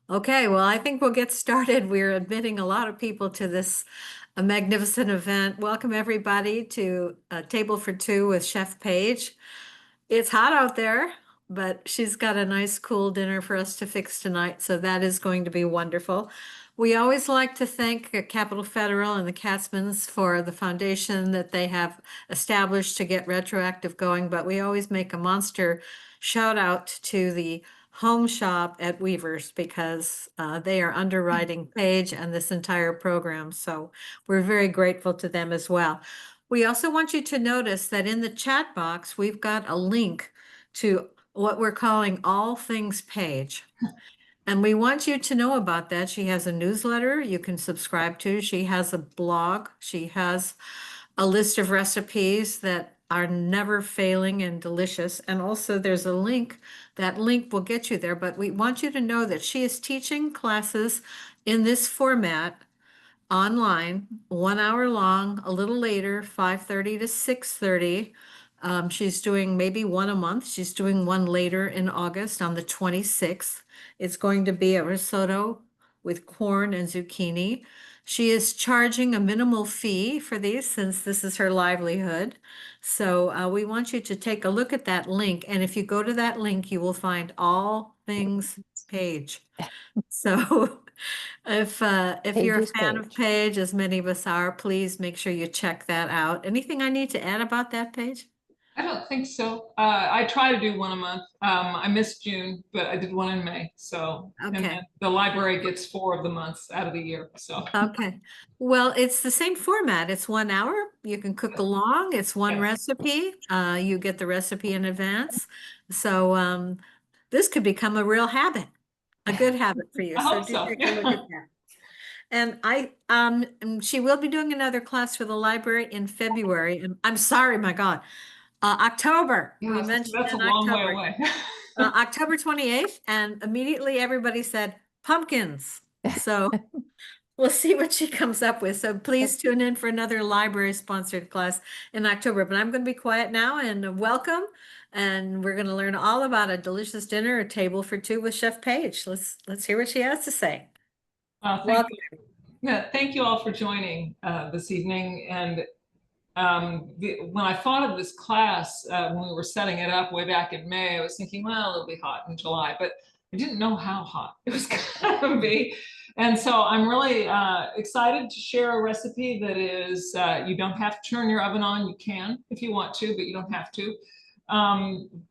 Okay, well, I think we'll get started. We're admitting a lot of people to this magnificent event. Welcome, everybody, to Table for Two with Chef Paige. It's hot out there, but she's got a nice, cool dinner for us to fix tonight, so that is going to be wonderful. We always like to thank Capital Federal and the Katzmans for the foundation that they have established to get retroactive going, but we always make a monster shout out to the home shop at Weaver's because they are underwriting Paige and this entire program. So we're very grateful to them as well. We also want you to notice that in the chat box, we've got a link to what we're calling All Things Paige. And we want you to know about that. She has a newsletter you can subscribe to. She has a blog. She has a list of recipes that are never failing and delicious. And also there's a link. That link will get you there. But we want you to know that she is teaching classes in this format online, 1 hour long, a little later, 5:30 to 6:30. She's doing maybe one a month. She's doing one later in August on the 26th. It's going to be a risotto with corn and zucchini. She is charging a minimal fee for these since this is her livelihood. So we want you to take a look at that link. And if you go to that link, you will find all things Paige. So if you're a Page's fan of Page. Paige, as many of us are, please make sure you check that out. Anything I need to add about that page? I don't think so. I try to do one a month. I missed June, but I did one in May. So, and Okay. then the library gets 4 of the months out of the year. So, Okay. Well, it's the same format. It's 1 hour. You can cook along. It's one yeah, recipe. You get the recipe in advance. So this could become a real habit, a good habit for you. I So hope do so. take a look at that. And she will be doing another class for the library in February. And I'm sorry, my God. October. We Yeah, mentioned that's a in long way October. away. October 28th, and immediately everybody said pumpkins. So we'll see what she comes up with. So please tune in for another library sponsored class in October. But I'm going to be quiet now and welcome. And we're going to learn all about a delicious dinner, a table for two with Chef Paige. Let's hear what she has to say. Thank Welcome. you. Yeah, thank you all for joining this evening. And when I thought of this class, when we were setting it up way back in May, I was thinking, well, it'll be hot in July, but I didn't know how hot it was going to be. And so I'm really excited to share a recipe that is, you don't have to turn your oven on. You can if you want to, but you don't have to.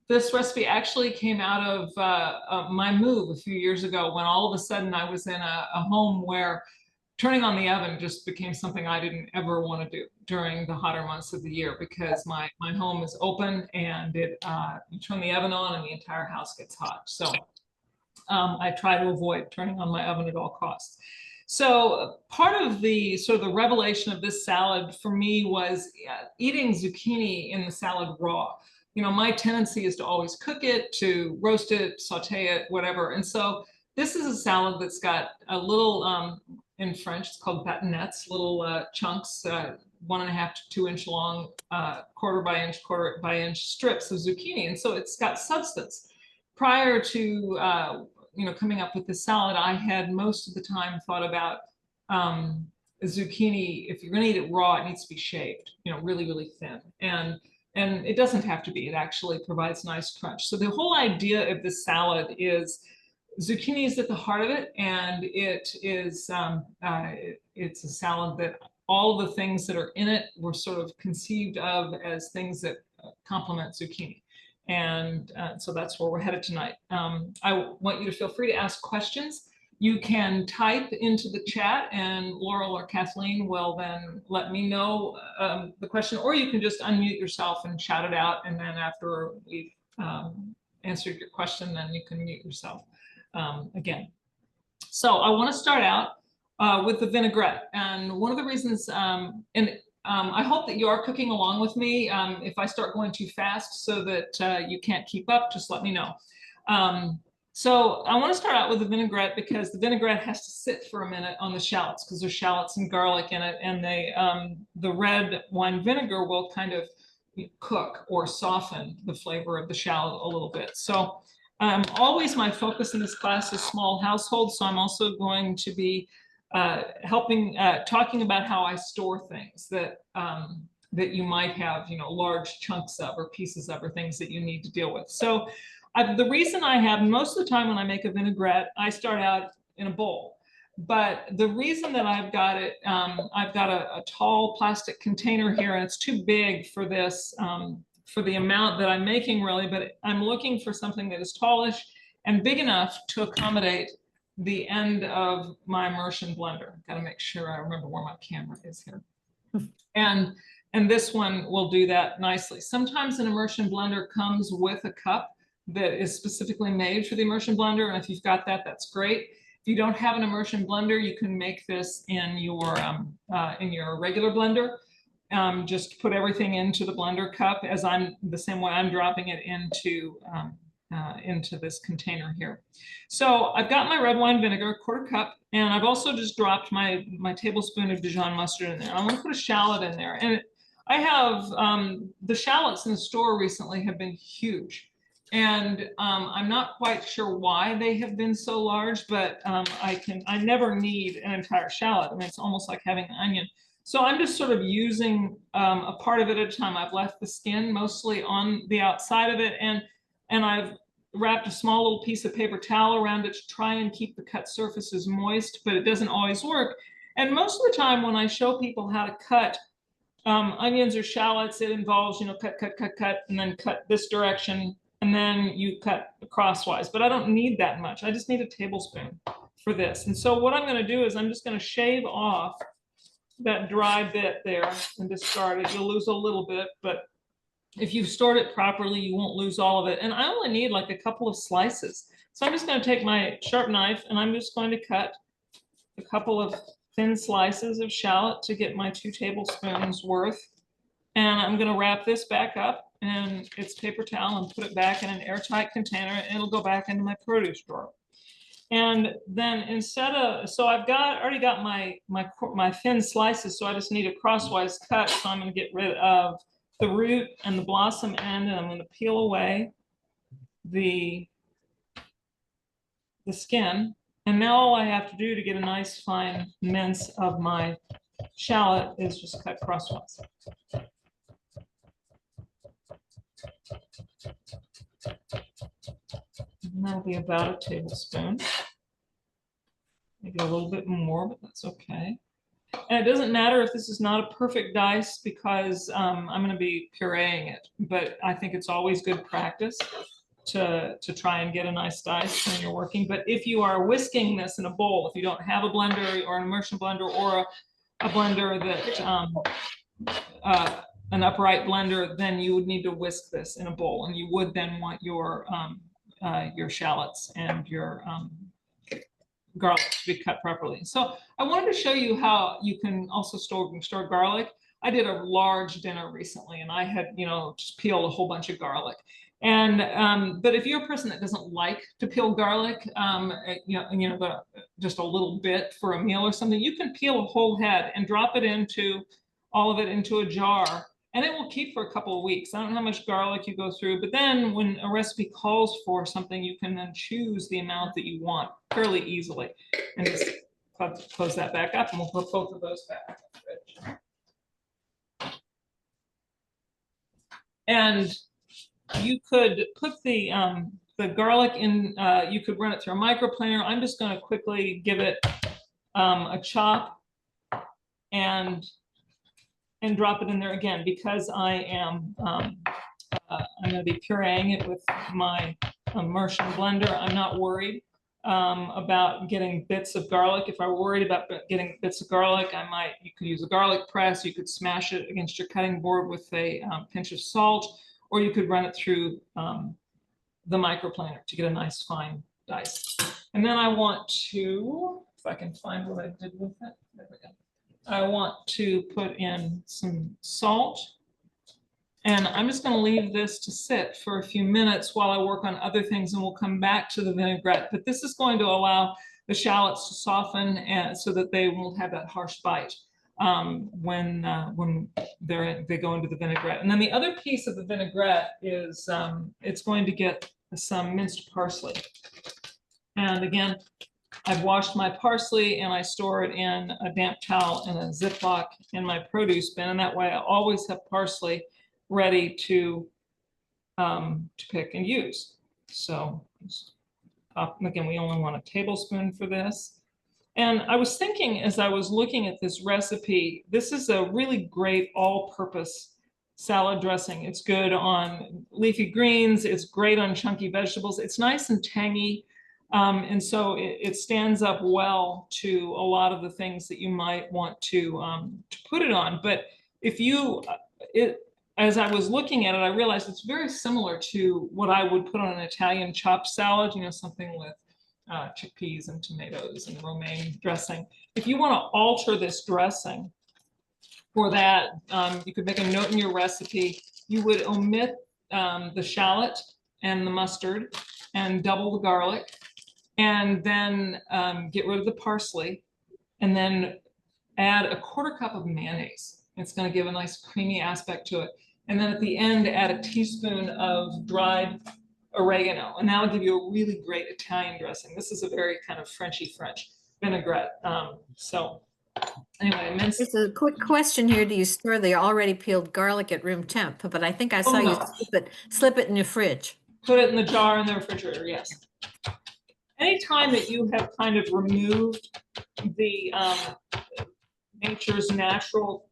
This recipe actually came out of my move a few years ago when all of a sudden I was in a home where turning on the oven just became something I didn't ever want to do during the hotter months of the year because my home is open and you turn the oven on and the entire house gets hot. So I try to avoid turning on my oven at all costs. So part of the sort of the revelation of this salad for me was eating zucchini in the salad raw. You know, my tendency is to always cook it, to roast it, saute it, whatever. And so this is a salad that's got a little, in French, it's called bâtonnets, little chunks, 1.5 to 2 inch long, quarter by inch strips of zucchini. And so it's got substance. Prior to coming up with the salad, I had most of the time thought about zucchini. If you're going to eat it raw, it needs to be shaved, really, really thin. And it doesn't have to be. It actually provides nice crunch. So the whole idea of this salad is zucchini is at the heart of it, and it's a salad that all the things that are in it were sort of conceived of as things that complement zucchini. And so that's where we're headed tonight. I want you to feel free to ask questions. You can type into the chat and Laurel or Kathleen will then let me know the question, or you can just unmute yourself and shout it out. And then after we've answered your question, then you can mute yourself again. So I want to start out with the vinaigrette. And one of the reasons, I hope that you are cooking along with me. If I start going too fast so that you can't keep up, just let me know. So I want to start out with the vinaigrette because the vinaigrette has to sit for a minute on the shallots because there's shallots and garlic in it, and the red wine vinegar will kind of cook or soften the flavor of the shallot a little bit. So Always my focus in this class is small households, so I'm also going to be talking about how I store things that that you might have, large chunks of or pieces of or things that you need to deal with. So the reason I have, most of the time when I make a vinaigrette, I start out in a bowl. But the reason that I've got it, I've got a tall plastic container here, and it's too big for this, for the amount that I'm making really, but I'm looking for something that is tallish and big enough to accommodate the end of my immersion blender. Got to make sure I remember where my camera is here. And this one will do that nicely. Sometimes an immersion blender comes with a cup that is specifically made for the immersion blender, and if you've got that, that's great. If you don't have an immersion blender, you can make this in your regular blender. Just put everything into the blender cup as the same way I'm dropping it into this container here. So I've got my red wine vinegar, 1/4 cup, and I've also just dropped my tablespoon of Dijon mustard in there. I'm going to put a shallot in there, and I have the shallots in the store recently have been huge. And I'm not quite sure why they have been so large, but I never need an entire shallot. I mean, it's almost like having an onion. So I'm just sort of using a part of it at a time. I've left the skin mostly on the outside of it, and I've wrapped a small little piece of paper towel around it to try and keep the cut surfaces moist, but it doesn't always work. And most of the time when I show people how to cut onions or shallots, it involves, cut, and then cut this direction, and then you cut crosswise. But I don't need that much. I just need a tablespoon for this. And so what I'm going to do is I'm just going to shave off that dry bit there and discard it. You'll lose a little bit, but if you've stored it properly, you won't lose all of it. And I only need like a couple of slices. So I'm just going to take my sharp knife and I'm just going to cut a couple of thin slices of shallot to get my 2 tablespoons worth. And I'm going to wrap this back up in its paper towel and put it back in an airtight container, and it'll go back into my produce drawer. And then so I've already got my thin slices, so I just need a crosswise cut. So I'm going to get rid of the root and the blossom end, and I'm going to peel away the skin. And now all I have to do to get a nice fine mince of my shallot is just cut crosswise. And that'll be about a tablespoon. Maybe a little bit more, but that's okay. And it doesn't matter if this is not a perfect dice because I'm going to be pureeing it, but I think it's always good practice to try and get a nice dice when you're working. But if you are whisking this in a bowl, if you don't have a blender or an immersion blender or a blender that an upright blender, then you would need to whisk this in a bowl, and you would then want your shallots and your garlic to be cut properly. So I wanted to show you how you can also store garlic. I did a large dinner recently, and I had just peeled a whole bunch of garlic. And but if you're a person that doesn't like to peel garlic, just a little bit for a meal or something, you can peel a whole head and drop it all of it into a jar, and it will keep for a couple of weeks. I don't know how much garlic you go through, but then when a recipe calls for something, you can then choose the amount that you want fairly easily. And just close that back up, and we'll put both of those back in the fridge. And you could put the garlic in, you could run it through a microplaner. I'm just going to quickly give it a chop and drop it in there again, because I am I'm going to be pureeing it with my immersion blender. I'm not worried about getting bits of garlic. If I were worried about getting bits of garlic, you could use a garlic press. You could smash it against your cutting board with a pinch of salt, or you could run it through the microplaner to get a nice fine dice. And then I want to, if I can find what I did with it, there we go. I want to put in some salt, and I'm just going to leave this to sit for a few minutes while I work on other things, and we'll come back to the vinaigrette. But this is going to allow the shallots to soften, and so that they won't have that harsh bite when they go into the vinaigrette. And then the other piece of the vinaigrette is it's going to get some minced parsley. And again, I've washed my parsley and I store it in a damp towel in a Ziploc in my produce bin. And that way I always have parsley ready to pick and use. So again, we only want a tablespoon for this. And I was thinking as I was looking at this recipe, this is a really great all-purpose salad dressing. It's good on leafy greens. It's great on chunky vegetables. It's nice and tangy. And so it stands up well to a lot of the things that you might want to put it on. But if you, as I was looking at it, I realized it's very similar to what I would put on an Italian chopped salad, you know, something with chickpeas and tomatoes and romaine dressing. If you want to alter this dressing for that, you could make a note in your recipe. You would omit the shallot and the mustard and double the garlic, and then get rid of the parsley, and then add a 1/4 cup of mayonnaise. It's going to give a nice creamy aspect to it. And then at the end, add a teaspoon of dried oregano, and that'll give you a really great Italian dressing. This is a very kind of Frenchy French vinaigrette. So anyway, minced. There's a quick question here. Do you store the already peeled garlic at room temp? But I think I saw you slip it in your fridge. Put it in the jar in the refrigerator, yes. Anytime that you have kind of removed the nature's natural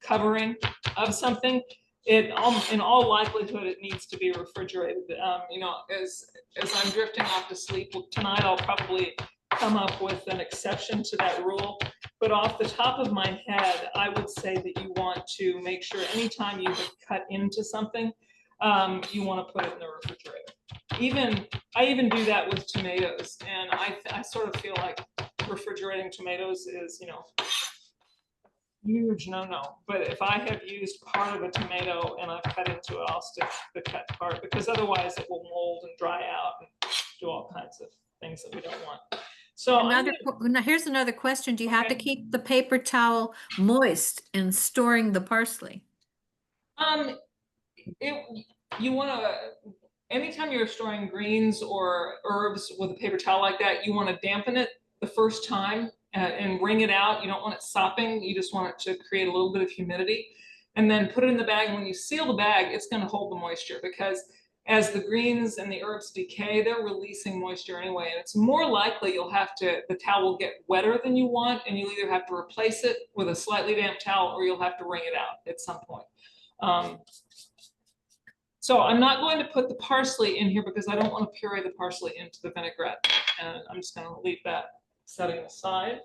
covering of something, in all likelihood, it needs to be refrigerated. You know, as I'm drifting off to sleep tonight, I'll probably come up with an exception to that rule. But off the top of my head, I would say that you want to make sure anytime you have cut into something, you want to put it in the refrigerator. I even do that with tomatoes, and I sort of feel like refrigerating tomatoes is, you know, huge no. But if I have used part of a tomato and I've cut into it, I'll stick the cut part, because otherwise it will mold and dry out and do all kinds of things that we don't want. So now here's another question. Do you have to keep the paper towel moist in storing the parsley? You want to, anytime you're storing greens or herbs with a paper towel like that, you want to dampen it the first time and wring it out. You don't want it sopping. You just want it to create a little bit of humidity, and then put it in the bag. And when you seal the bag, it's going to hold the moisture, because as the greens and the herbs decay, they're releasing moisture anyway. And it's more likely the towel will get wetter than you want, and you'll either have to replace it with a slightly damp towel, or you'll have to wring it out at some point. So I'm not going to put the parsley in here because I don't want to puree the parsley into the vinaigrette. And I'm just going to leave that setting aside.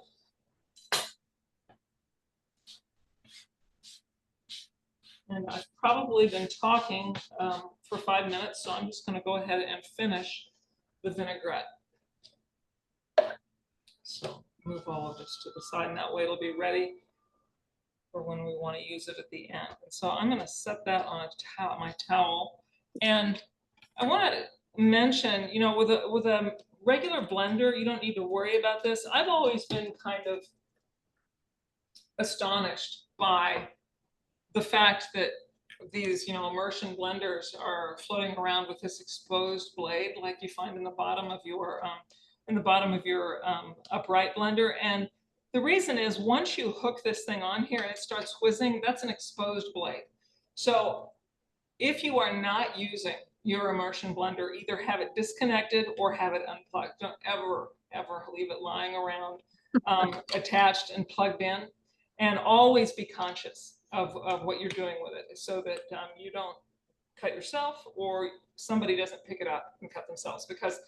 And I've probably been talking for 5 minutes, so I'm just going to go ahead and finish the vinaigrette. So move all of this to the side, and that way it'll be ready for when we want to use it at the end. And so I'm going to set that on my towel. And I want to mention, you know, with a regular blender, you don't need to worry about this. I've always been kind of astonished by the fact that these, you know, immersion blenders are floating around with this exposed blade like you find in the bottom of your upright blender. And the reason is, once you hook this thing on here and it starts whizzing, that's an exposed blade. So if you are not using your immersion blender, either have it disconnected or have it unplugged. Don't ever leave it lying around attached and plugged in. And always be conscious of what you're doing with it, so that you don't cut yourself or somebody doesn't pick it up and cut themselves, because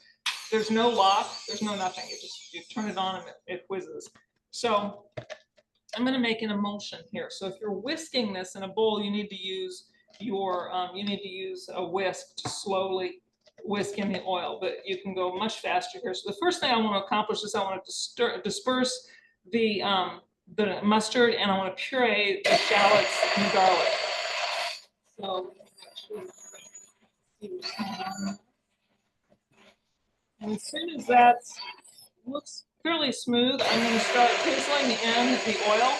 there's no lock, there's no nothing. You turn it on and it whizzes. So I'm going to make an emulsion here. So if you're whisking this in a bowl, you need to use a whisk to slowly whisk in the oil, but you can go much faster here. So the first thing I want to accomplish is I want to disperse the mustard, and I want to puree the shallots and the garlic. So and as soon as that looks fairly smooth, I'm going to start drizzling in the oil.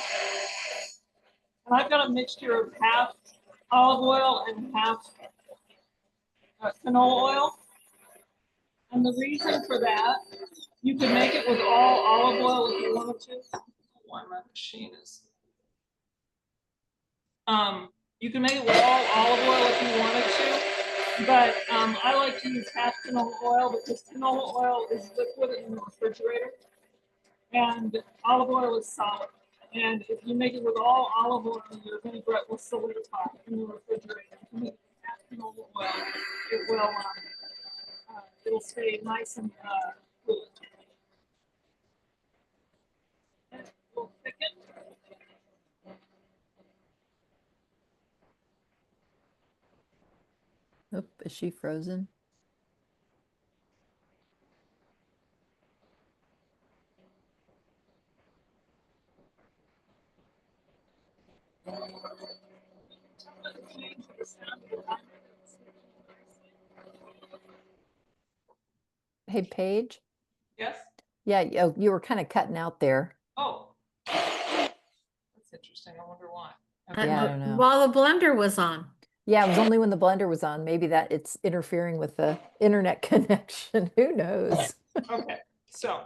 And I've got a mixture of half olive oil and half canola oil. And the reason for that, you could make it with all olive oil if you wanted to. Why my machine is. You can make it with all olive oil if you wanted to, but I like to use half canola oil because canola oil is liquid in the refrigerator and olive oil is solid. And if you make it with all olive oil, your vinaigrette will solidify in the refrigerator. If you make it with half canola oil, it'll stay nice and fluid. And it will thicken. Oop, is she frozen? Hey, Paige? Yes? Yeah, you were kind of cutting out there. Oh. That's interesting. I wonder why. Okay. Yeah, I don't know. While the blender was on. Yeah, it was only when the blender was on. Maybe that it's interfering with the internet connection. Who knows? Okay. So.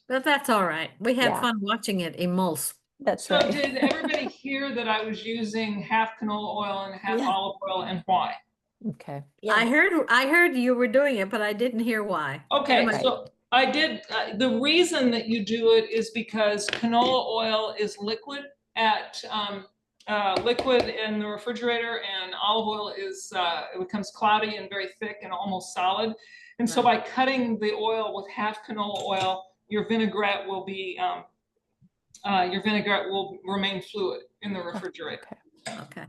But that's all right. We had Yeah. fun watching it emulse. That's So right. did everybody hear that I was using half canola oil and half Yeah. olive oil, and why? Okay. Yeah. I heard you were doing it, but I didn't hear why. Okay, Right. so I did, the reason that you do it is because canola oil is liquid at, liquid in the refrigerator, and olive oil is, it becomes cloudy and very thick and almost solid. And so by cutting the oil with half canola oil, your vinaigrette will be, your vinaigrette will remain fluid in the refrigerator. Okay. Okay.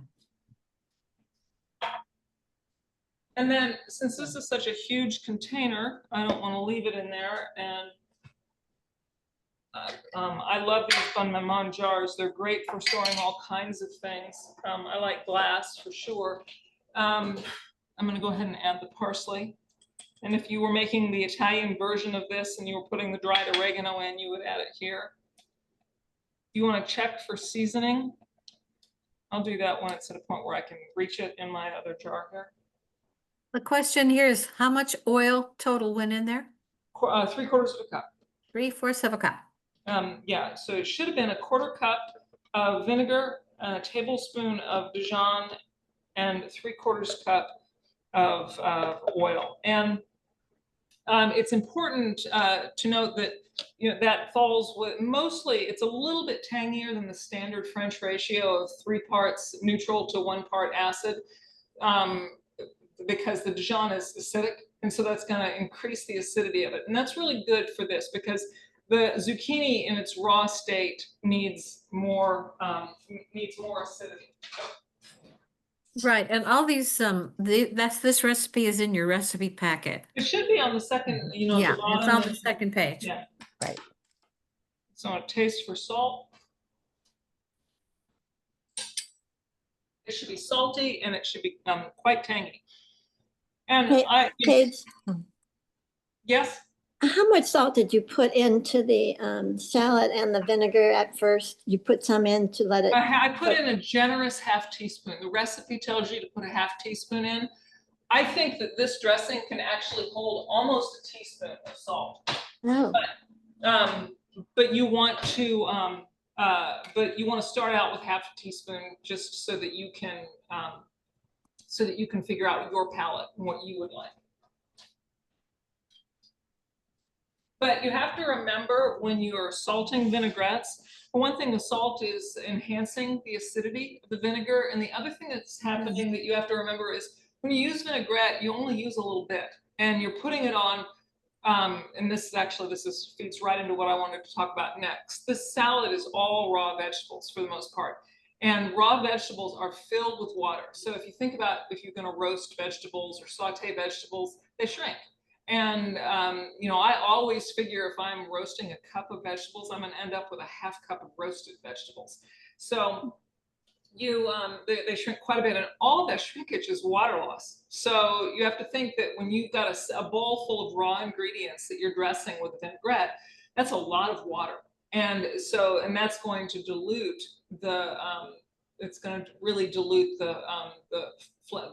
And then since this is such a huge container, I don't want to leave it in there. And I love these Bon Maman jars. They're great for storing all kinds of things. I like glass for sure. I'm going to go ahead and add the parsley. And if you were making the Italian version of this and you were putting the dried oregano in, you would add it here. If you want to check for seasoning, I'll do that when it's at a point where I can reach it in my other jar here. The question here is how much oil total went in there? 3/4 of a cup. 3/4 of a cup. Yeah, so it should have been 1/4 cup of vinegar, a tablespoon of Dijon, and 3/4 cup of oil. And it's important to note that that falls with mostly, it's a little bit tangier than the standard French ratio of 3 parts neutral to 1 part acid, because the Dijon is acidic, and so that's going to increase the acidity of it. And that's really good for this because the zucchini in its raw state needs more acidity. Right, and all these this recipe is in your recipe packet. It should be on the second, Yeah, the bottom. it's on the second page. Yeah. Right. So a taste for salt. It should be salty and it should be quite tangy. And Paige, yes. how much salt did you put into the salad and the vinegar at first? You put some in to let it. I put in a generous ½ teaspoon. The recipe tells you to put a ½ teaspoon in. I think that this dressing can actually hold almost a teaspoon of salt. Oh. But you want to start out with ½ teaspoon just so that you can figure out your palate and what you would like. But you have to remember when you're salting vinaigrettes, for one thing, the salt is enhancing the acidity of the vinegar. And the other thing that's happening that you have to remember is when you use vinaigrette, you only use a little bit and you're putting it on. And this feeds right into what I wanted to talk about next. This salad is all raw vegetables for the most part. And raw vegetables are filled with water. So if you think about if you're going to roast vegetables or saute vegetables, they shrink. And, I always figure if I'm roasting a cup of vegetables, I'm going to end up with a ½ cup of roasted vegetables. So they shrink quite a bit, and all of that shrinkage is water loss. So you have to think that when you've got a bowl full of raw ingredients that you're dressing with vinaigrette, that's a lot of water. And that's going to dilute it's going to really dilute the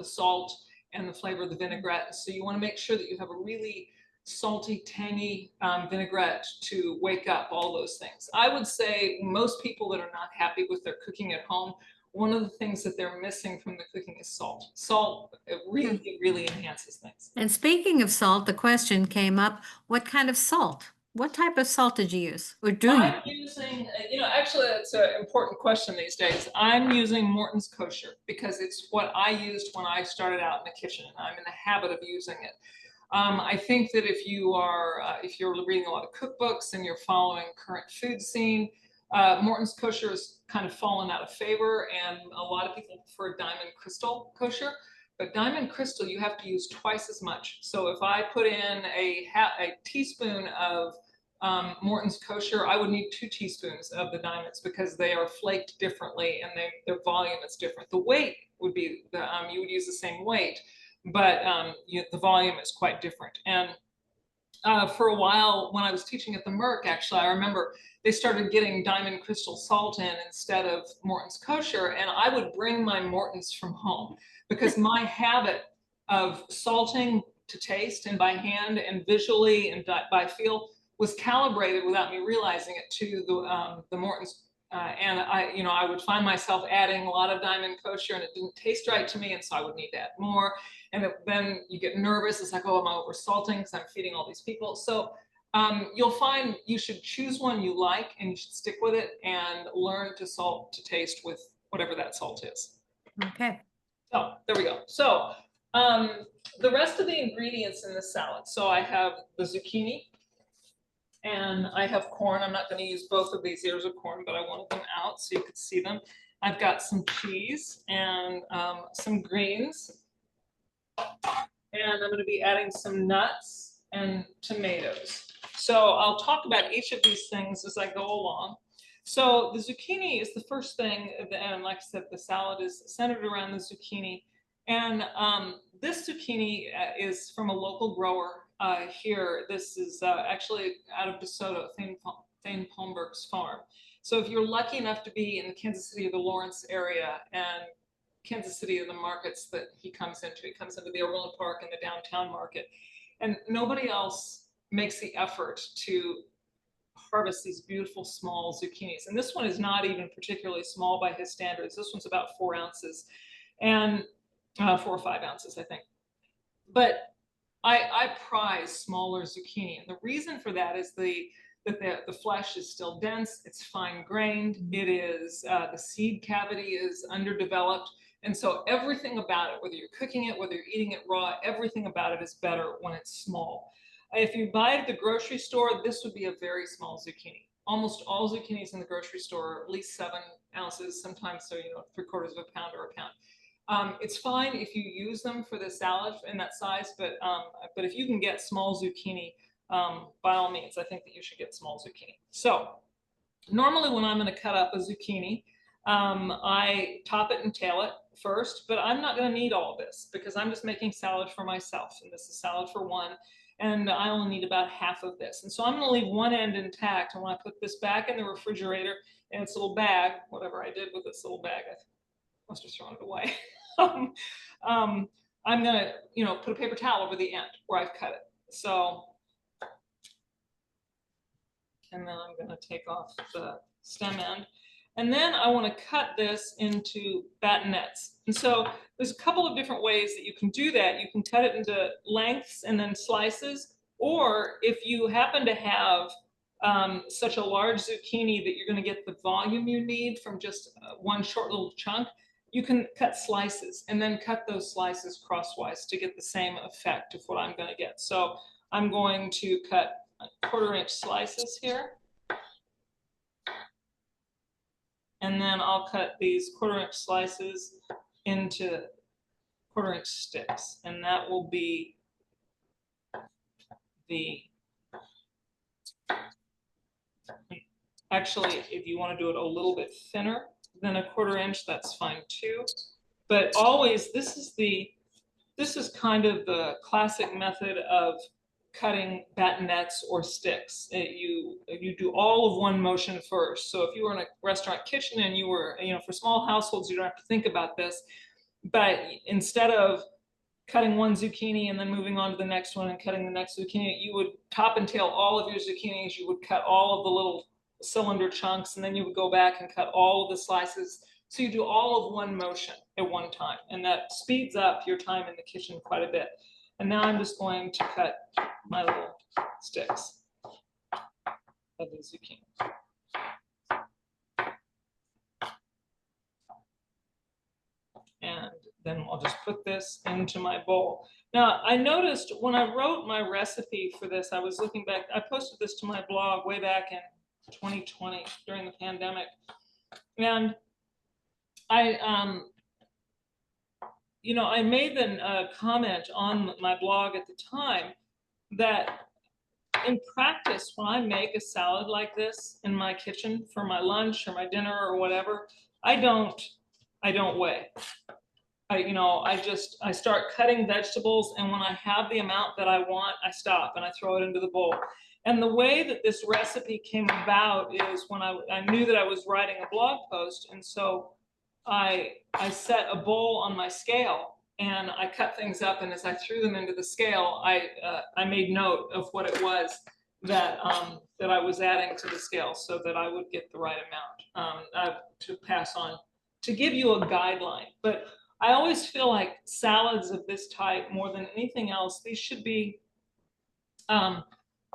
salt and the flavor of the vinaigrette. So you want to make sure that you have a really salty, tangy vinaigrette to wake up, all those things. I would say most people that are not happy with their cooking at home, one of the things that they're missing from the cooking is salt. Salt, it really, really enhances things. And speaking of salt, the question came up, what kind of salt? What type of salt did you use? Or do you? I'm using, actually that's an important question these days. I'm using Morton's Kosher because it's what I used when I started out in the kitchen, and I'm in the habit of using it. I think that if you're reading a lot of cookbooks and you're following current food scene, Morton's Kosher has kind of fallen out of favor, and a lot of people prefer Diamond Crystal Kosher. But Diamond Crystal, you have to use twice as much. So if I put in a teaspoon of Morton's Kosher, I would need 2 teaspoons of the diamonds because they are flaked differently and their volume is different. The weight would be, you would use the same weight, but the volume is quite different. And for a while, when I was teaching at the Merck, actually, I remember they started getting Diamond Crystal salt in instead of Morton's Kosher, and I would bring my Morton's from home because my habit of salting to taste and by hand and visually and by feel was calibrated without me realizing it to the Morton's, and I would find myself adding a lot of Diamond Kosher, and it didn't taste right to me, and so I would need to add more. And then you get nervous. It's like, oh, am I over salting because I'm feeding all these people? So you'll find you should choose one you like, and you should stick with it and learn to salt to taste with whatever that salt is. Okay. So there we go. So the rest of the ingredients in the salad. So I have the zucchini. And I have corn. I'm not going to use both of these ears of corn, but I wanted them out so you could see them. I've got some cheese and some greens. And I'm going to be adding some nuts and tomatoes. So I'll talk about each of these things as I go along. So the zucchini is the first thing, and like I said, the salad is centered around the zucchini. And this zucchini is from a local grower here. This is actually out of DeSoto, Thane Palmberg's farm. So if you're lucky enough to be in the Kansas City or the Lawrence area, and Kansas City are the markets that he comes into the Overland Park and the downtown market, and nobody else makes the effort to harvest these beautiful small zucchinis. And this one is not even particularly small by his standards. This one's about 4 ounces, and 4 or 5 ounces, I think. But I prize smaller zucchini, and the reason for that is that the flesh is still dense, it's fine grained, it is the seed cavity is underdeveloped, and so everything about it, whether you're cooking it, whether you're eating it raw, everything about it is better when it's small. If you buy it at the grocery store, this would be a very small zucchini. Almost all zucchinis in the grocery store are at least 7 ounces, sometimes so 3/4 of a pound or a pound. It's fine if you use them for the salad in that size, but if you can get small zucchini, by all means, I think that you should get small zucchini. So normally when I'm going to cut up a zucchini, I top it and tail it first, but I'm not going to need all of this because I'm just making salad for myself, and this is salad for one, and I only need about half of this. And so I'm going to leave one end intact, and when I put this back in the refrigerator in its little bag, whatever I did with this little bag, I must have thrown it away. I'm going to, put a paper towel over the end where I've cut it. So, and then I'm going to take off the stem end. And then I want to cut this into batonettes. And so there's a couple of different ways that you can do that. You can cut it into lengths and then slices, or if you happen to have such a large zucchini that you're going to get the volume you need from just one short little chunk, you can cut slices and then cut those slices crosswise to get the same effect of what I'm going to get. So I'm going to cut 1/4 inch slices here. And then I'll cut these 1/4 inch slices into 1/4 inch sticks. And that will be actually, if you want to do it a little bit thinner than 1/4 inch, that's fine too. But always, this is kind of the classic method of cutting batonettes or sticks. You do all of one motion first. So if you were in a restaurant kitchen and you were, for small households, you don't have to think about this. But instead of cutting one zucchini and then moving on to the next one and cutting the next zucchini, you would top and tail all of your zucchinis. You would cut all of the little cylinder chunks, and then you would go back and cut all of the slices. So you do all of one motion at one time, and that speeds up your time in the kitchen quite a bit. And now I'm just going to cut my little sticks of the zucchini. And then I'll just put this into my bowl. Now, I noticed when I wrote my recipe for this, I was looking back, I posted this to my blog way back in 2020 during the pandemic. And I, you know, I made a comment on my blog at the time that in practice, when I make a salad like this in my kitchen for my lunch or my dinner or whatever, I don't weigh. I start cutting vegetables, and when I have the amount that I want, I stop and I throw it into the bowl. And the way that this recipe came about is when I knew that I was writing a blog post, and so I set a bowl on my scale and I cut things up, and as I threw them into the scale, I made note of what it was that that I was adding to the scale so that I would get the right amount to pass on, to give you a guideline. But I always feel like salads of this type, more than anything else, these should be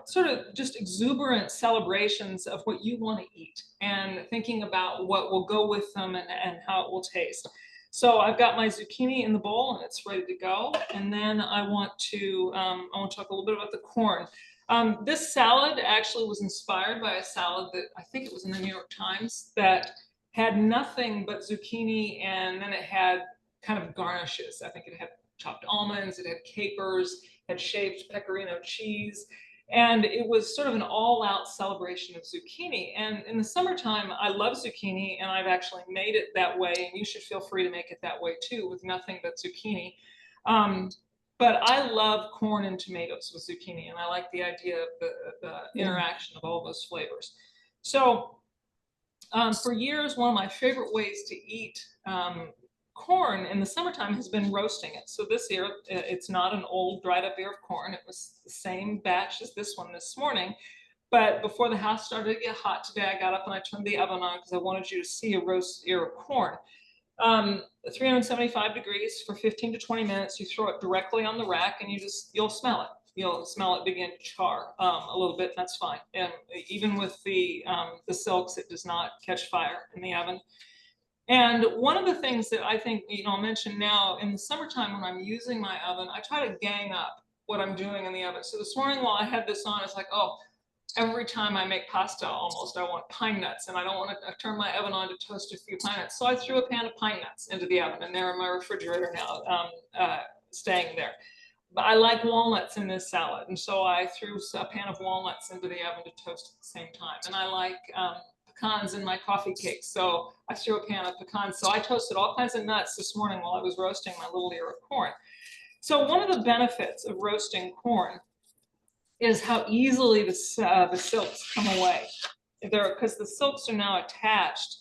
sort of just exuberant celebrations of what you want to eat and thinking about what will go with them and how it will taste. So I've got my zucchini in the bowl and it's ready to go. And then I want to talk a little bit about the corn. This salad actually was inspired by a salad that I think it was in the New York Times that had nothing but zucchini, and then it had kind of garnishes. I think it had chopped almonds, it had capers, had shaved pecorino cheese. And it was sort of an all-out celebration of zucchini. And in the summertime, I love zucchini, and I've actually made it that way. And you should feel free to make it that way too, with nothing but zucchini. But I love corn and tomatoes with zucchini, and I like the idea of the interaction of all those flavors. So for years, one of my favorite ways to eat corn in the summertime has been roasting it. So this year, it's not an old dried up ear of corn. It was the same batch as this one this morning. But before the house started to get hot today, I got up and I turned the oven on because I wanted you to see a roast ear of corn. 375 degrees for 15 to 20 minutes. You throw it directly on the rack and you'll smell it. You'll smell it begin to char a little bit. That's fine. And even with the silks, it does not catch fire in the oven. And one of the things that I think, I'll mention now, in the summertime when I'm using my oven, I try to gang up what I'm doing in the oven. So this morning while I had this on, it's like, oh, every time I make pasta almost, I want pine nuts, and I don't want to turn my oven on to toast a few pine nuts. So I threw a pan of pine nuts into the oven, and they're in my refrigerator now, staying there. But I like walnuts in this salad, and so I threw a pan of walnuts into the oven to toast at the same time. And I like pecans in my coffee cakes, so I threw a pan of pecans. So I toasted all kinds of nuts this morning while I was roasting my little ear of corn. So one of the benefits of roasting corn is how easily the silks come away. Because the silks are now attached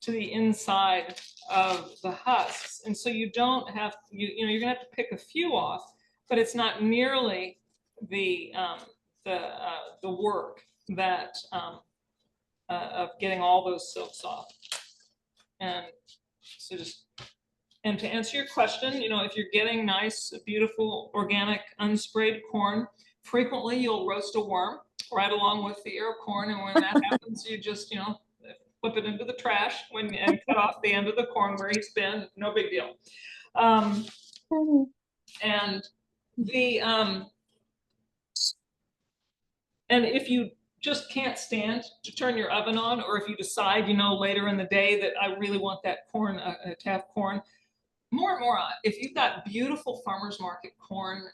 to the inside of the husks, and so you don't have you're gonna have to pick a few off, but it's not nearly the work that of getting all those silks off. And so and to answer your question, if you're getting nice, beautiful, organic, unsprayed corn, frequently you'll roast a worm right along with the ear of corn. And when that happens, you just, flip it into the trash and cut off the end of the corn where he's been. No big deal. And if you just can't stand to turn your oven on, or if you decide, later in the day that I really want that corn, to have corn, more and more, if you've got beautiful farmer's market corn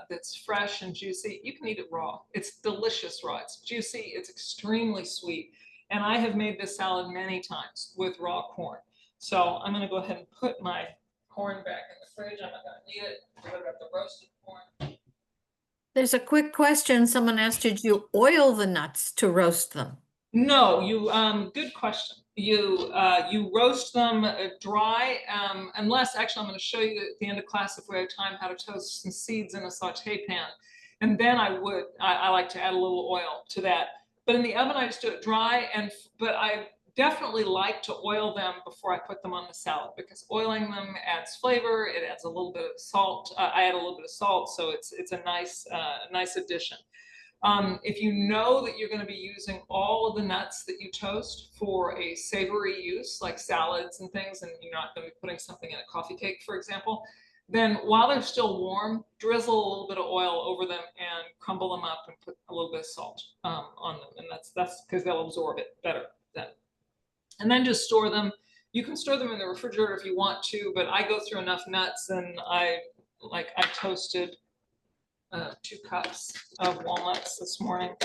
that's fresh and juicy, you can eat it raw. It's delicious raw. It's juicy. It's extremely sweet. And I have made this salad many times with raw corn. So I'm going to go ahead and put my corn back in the fridge. I'm not going to need it. I've got the roasted corn. There's a quick question. Someone asked, did you oil the nuts to roast them? No, good question. you roast them dry, unless actually I'm going to show you at the end of class, if we have time, how to toast some seeds in a saute pan. And then I like to add a little oil to that. But in the oven, I just do it dry. But I definitely like to oil them before I put them on the salad, because oiling them adds flavor. It adds a little bit of salt. I add a little bit of salt, so it's a nice addition. If you know that you're going to be using all of the nuts that you toast for a savory use, like salads and things, and you're not going to be putting something in a coffee cake, for example, then while they're still warm, drizzle a little bit of oil over them and crumble them up and put a little bit of salt on them. And that's because they'll absorb it better then. And then just store them. You can store them in the refrigerator if you want to, but I go through enough nuts, and I toasted 2 cups of walnuts this morning,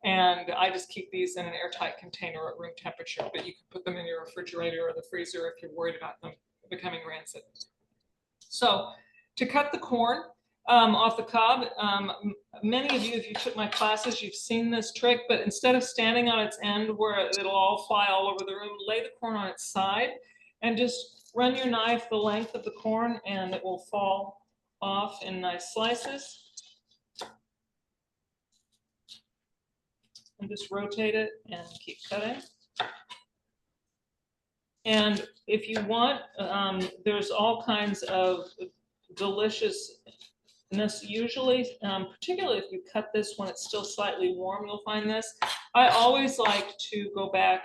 and I just keep these in an airtight container at room temperature, but you can put them in your refrigerator or the freezer if you're worried about them becoming rancid. So to cut the corn off the cob, many of you, if you took my classes, you've seen this trick, but instead of standing on its end where it'll all fly all over the room, lay the corn on its side and just run your knife the length of the corn, and it will fall off in nice slices. And just rotate it and keep cutting. And if you want, there's all kinds of deliciousness usually, particularly if you cut this when it's still slightly warm, you'll find this. I always like to go back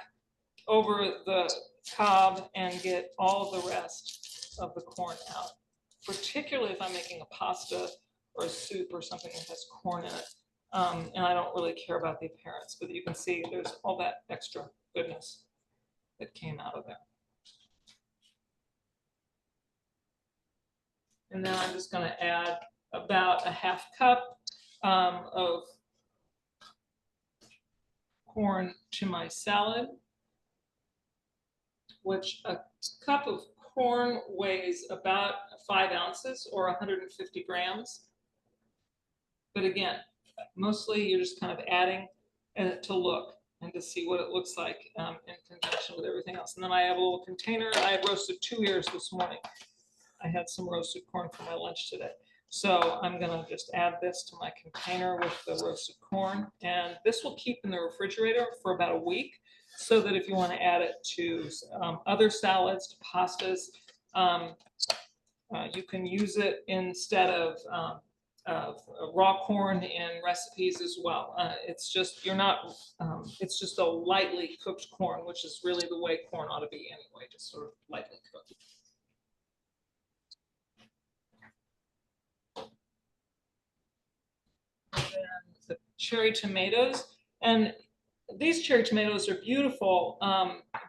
over the cob and get all of the rest of the corn out, particularly if I'm making a pasta or a soup or something that has corn in it. And I don't really care about the appearance, but you can see there's all that extra goodness that came out of there. And then I'm just going to add about a half cup of corn to my salad, which a cup of corn weighs about 5 ounces or 150 grams. But again, mostly you're just kind of adding to look and to see what it looks like in conjunction with everything else. And then I have a little container. I had roasted 2 ears this morning. I had some roasted corn for my lunch today. So I'm going to just add this to my container with the roasted corn. And this will keep in the refrigerator for about a week, so that if you want to add it to other salads, to pastas, you can use it instead of raw corn in recipes as well. It's just it's just a lightly cooked corn, which is really the way corn ought to be anyway, just sort of lightly cooked. And then the cherry tomatoes, and these cherry tomatoes are beautiful,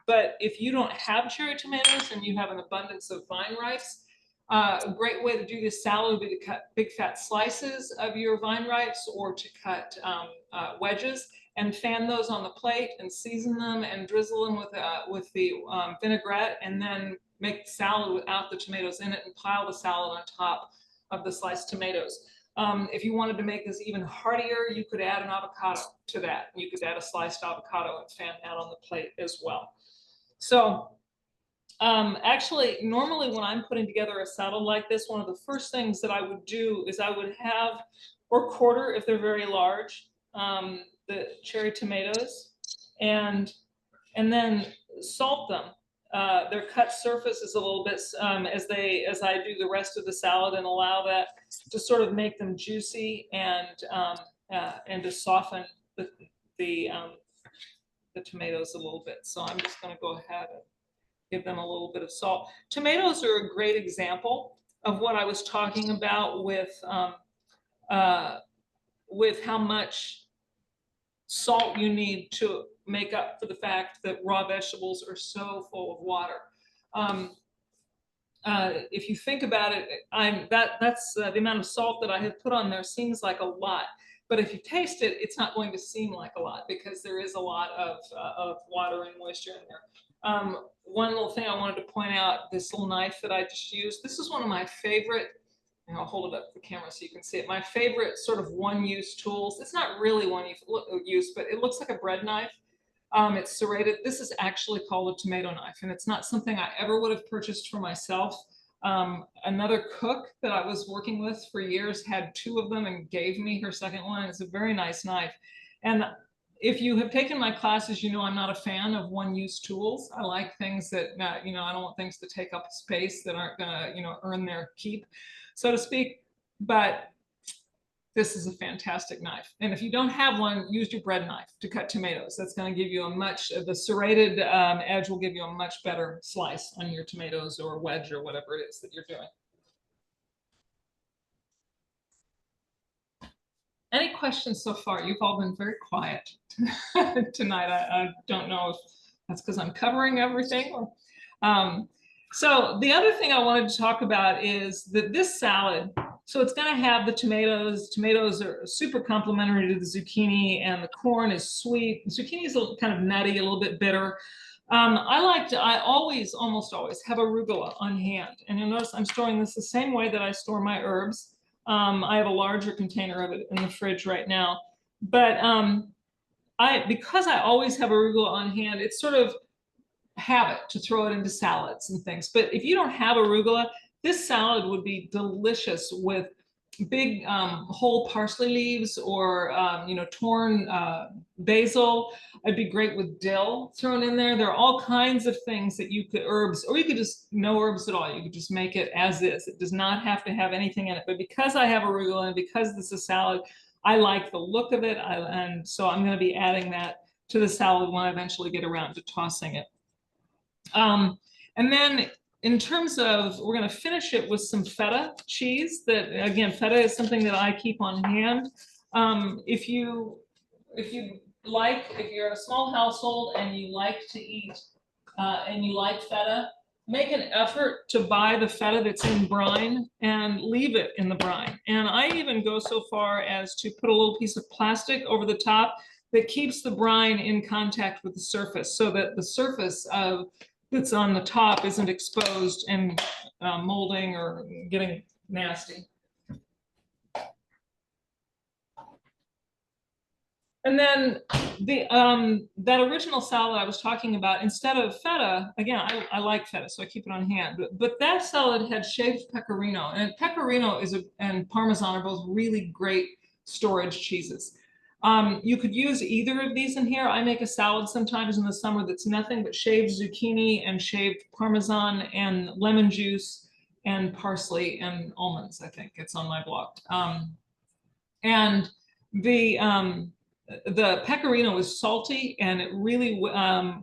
but if you don't have cherry tomatoes and you have an abundance of vine ripes, a great way to do this salad would be to cut big fat slices of your vine ripes, or to cut wedges and fan those on the plate and season them and drizzle them with the vinaigrette, and then make salad without the tomatoes in it and pile the salad on top of the sliced tomatoes. If you wanted to make this even heartier, you could add an avocado to that. You could add a sliced avocado and fan that on the plate as well. So actually, normally when I'm putting together a salad like this, one of the first things that I would do is I would have, or quarter if they're very large, the cherry tomatoes, and then salt them. Their cut surface is a little bit as I do the rest of the salad, and allow that to sort of make them juicy and to soften the tomatoes a little bit. So I'm just going to go ahead and give them a little bit of salt. Tomatoes are a great example of what I was talking about with how much salt you need to make up for the fact that raw vegetables are so full of water. If you think about it, that's the amount of salt that I have put on there seems like a lot. But if you taste it, it's not going to seem like a lot, because there is a lot of water and moisture in there. One little thing I wanted to point out, this little knife that I just used, this is one of my favorite, and I'll hold it up to the camera so you can see it, my favorite sort of one-use tools. It's not really one-use, but it looks like a bread knife. It's serrated. This is actually called a tomato knife, and it's not something I ever would have purchased for myself. Another cook that I was working with for years had 2 of them and gave me her second one. It's a very nice knife. And if you have taken my classes, you know I'm not a fan of one-use tools. I like things that, you know, I don't want things to take up space that aren't gonna, you know, earn their keep, so to speak. But this is a fantastic knife. And if you don't have one, use your bread knife to cut tomatoes. That's gonna give you the serrated edge will give you a much better slice on your tomatoes or wedge or whatever it is that you're doing. Any questions so far? You've all been very quiet tonight. I don't know if that's because I'm covering everything. Or, so the other thing I wanted to talk about is that this salad, so it's going to have the tomatoes. Tomatoes are super complementary to the zucchini, and the corn is sweet. The zucchini is kind of nutty, a little bit bitter. I almost always have arugula on hand. And you'll notice I'm storing this the same way that I store my herbs. I have a larger container of it in the fridge right now, but because I always have arugula on hand, it's sort of habit to throw it into salads and things. But if you don't have arugula, this salad would be delicious with big whole parsley leaves, or you know, torn basil. It'd be great with dill thrown in there. There are all kinds of things that you could, herbs, or you could just no herbs at all. You could just make it as is. It does not have to have anything in it. But because I have arugula and because this is salad, I like the look of it. And so I'm going to be adding that to the salad when I eventually get around to tossing it. And then in terms of, we're going to finish it with some feta cheese. That, again, feta is something that I keep on hand. If you're a small household and you like to eat and you like feta, make an effort to buy the feta that's in brine and leave it in the brine. And I even go so far as to put a little piece of plastic over the top that keeps the brine in contact with the surface, so that the surface of that's on the top isn't exposed and molding or getting nasty. And then that original salad I was talking about, instead of feta, again, I like feta, so I keep it on hand. But that salad had shaved pecorino, and pecorino and Parmesan are both really great storage cheeses. You could use either of these in here. I make a salad sometimes in the summer that's nothing but shaved zucchini and shaved Parmesan and lemon juice and parsley and almonds. I think it's on my blog. And the pecorino is salty, and it really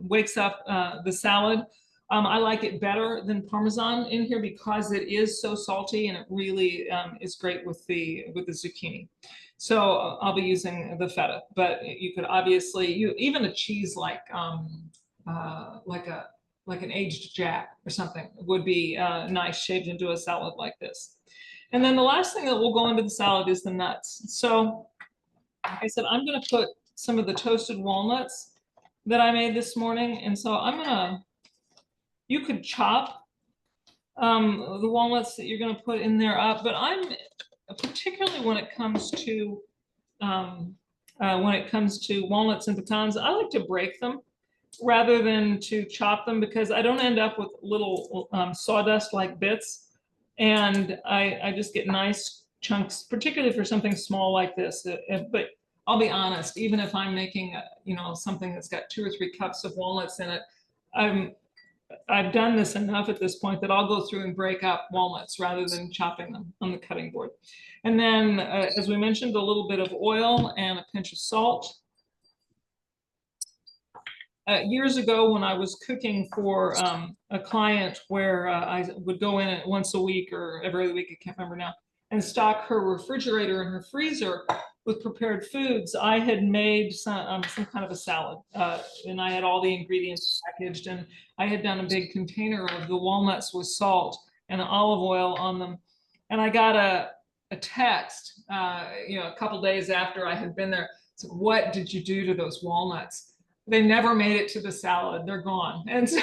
wakes up the salad. I like it better than Parmesan in here because it is so salty, and it really is great with the zucchini. So I'll be using the feta, but you could obviously even a cheese like an aged Jack or something would be nice shaved into a salad like this. And then the last thing that will go into the salad is the nuts. So like I said, I'm going to put some of the toasted walnuts that I made this morning, and so you could chop the walnuts that you're going to put in there up, but particularly when it comes to walnuts and pecans, I like to break them rather than to chop them, because I don't end up with little sawdust-like bits, and I just get nice chunks, particularly for something small like this. But I'll be honest, even if I'm making something that's got 2 or 3 cups of walnuts in it, I've done this enough at this point that I'll go through and break up walnuts rather than chopping them on the cutting board. And then, as we mentioned, a little bit of oil and a pinch of salt. Years ago, when I was cooking for a client where I would go in once a week or every other week, I can't remember now, and stock her refrigerator and her freezer with prepared foods, I had made some kind of a salad, and I had all the ingredients packaged, and I had done a big container of the walnuts with salt and olive oil on them. And I got a text, a couple days after I had been there. So, what did you do to those walnuts? They never made it to the salad. They're gone. And so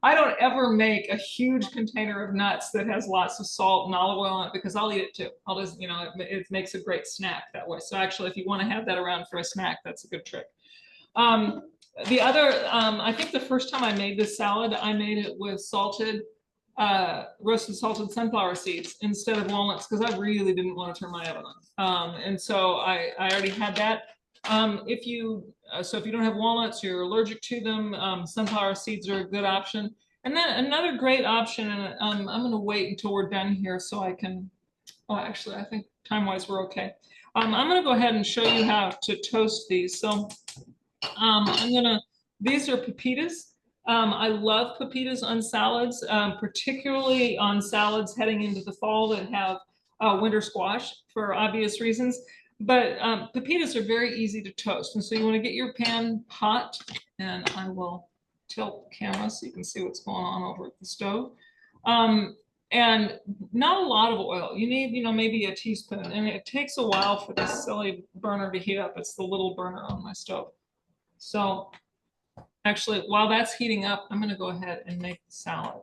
I don't ever make a huge container of nuts that has lots of salt and olive oil on it, because I'll eat it too. I'll just, it makes a great snack that way. So actually, if you want to have that around for a snack, that's a good trick. the other, I think the first time I made this salad, I made it with roasted salted sunflower seeds instead of walnuts because I really didn't want to turn my oven on. And so I already had that. If you don't have walnuts, you're allergic to them, sunflower seeds are a good option. And then another great option, and I'm going to wait until we're done here so I can, oh, actually, I think time-wise we're okay. I'm going to go ahead and show you how to toast these. So these are pepitas. I love pepitas on salads, particularly on salads heading into the fall that have winter squash for obvious reasons. But pepitas are very easy to toast. And so you want to get your pan hot, and I will tilt the camera so you can see what's going on over at the stove. And not a lot of oil. You need, maybe a teaspoon. And it takes a while for this silly burner to heat up. It's the little burner on my stove. So actually, while that's heating up, I'm going to go ahead and make the salad.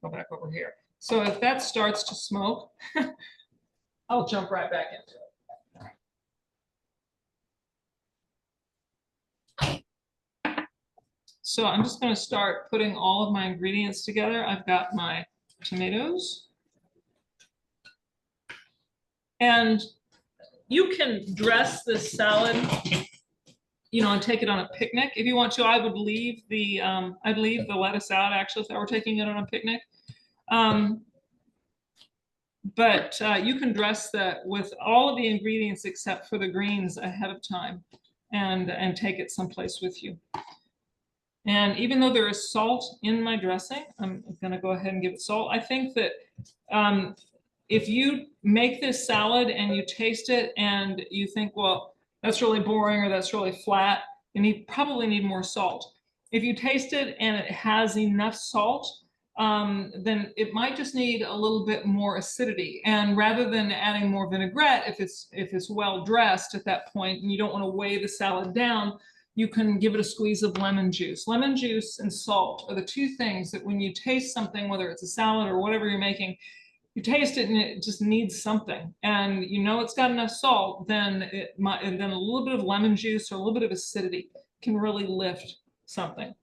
Go back over here. So if that starts to smoke, I'll jump right back into it. So I'm just going to start putting all of my ingredients together. I've got my tomatoes. And you can dress this salad, and take it on a picnic. If you want to, I would leave the lettuce out actually if I were taking it on a picnic. But you can dress that with all of the ingredients except for the greens ahead of time and take it someplace with you. And even though there is salt in my dressing, I'm going to go ahead and give it salt. I think that if you make this salad and you taste it and you think, well, that's really boring or that's really flat, you probably need more salt. If you taste it and it has enough salt, then it might just need a little bit more acidity. And rather than adding more vinaigrette, if it's well dressed at that point and you don't want to weigh the salad down, you can give it a squeeze of lemon juice. Lemon juice and salt are the two things that when you taste something, whether it's a salad or whatever you're making, you taste it and it just needs something, and it's got enough salt, then a little bit of lemon juice or a little bit of acidity can really lift something.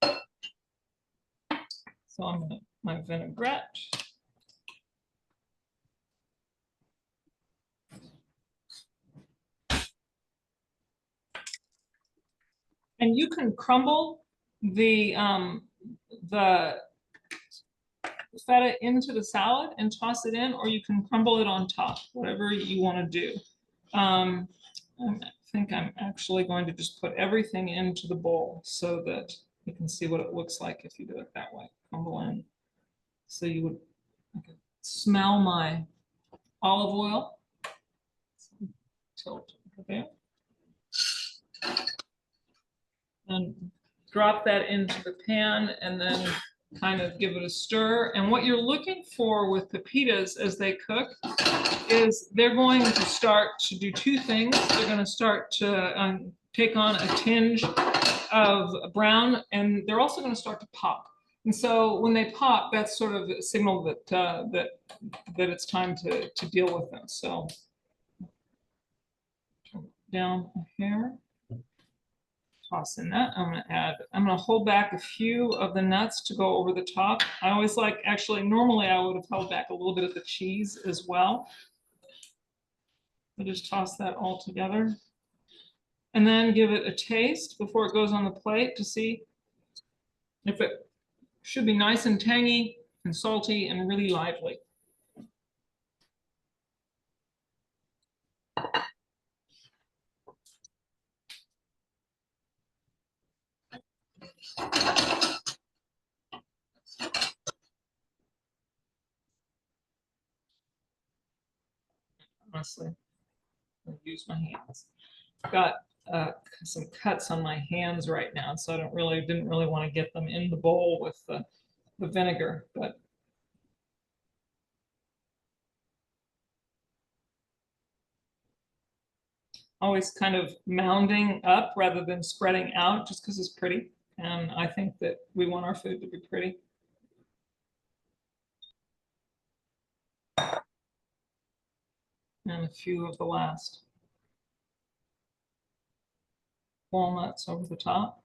So I'm going to my vinaigrette. And you can crumble the feta into the salad and toss it in, or you can crumble it on top, whatever you want to do. I think I'm actually going to just put everything into the bowl so that you can see what it looks like if you do it that way. Crumble in. So you would smell my olive oil. Tilt there. And drop that into the pan and then kind of give it a stir. And what you're looking for with pepitas as they cook is they're going to start to do two things. They're going to start to take on a tinge of brown, and they're also going to start to pop. And so when they pop, that's sort of a signal that it's time to deal with them. So down here. Toss in that. I'm going to hold back a few of the nuts to go over the top. I always normally I would have held back a little bit of the cheese as well. I just toss that all together. And then give it a taste before it goes on the plate to see if it should be nice and tangy and salty and really lively. Honestly, I'll use my hands. I've got some cuts on my hands right now, so I didn't really want to get them in the bowl with the vinegar, but always kind of mounding up rather than spreading out just because it's pretty. And I think that we want our food to be pretty. And a few of the last. walnuts over the top.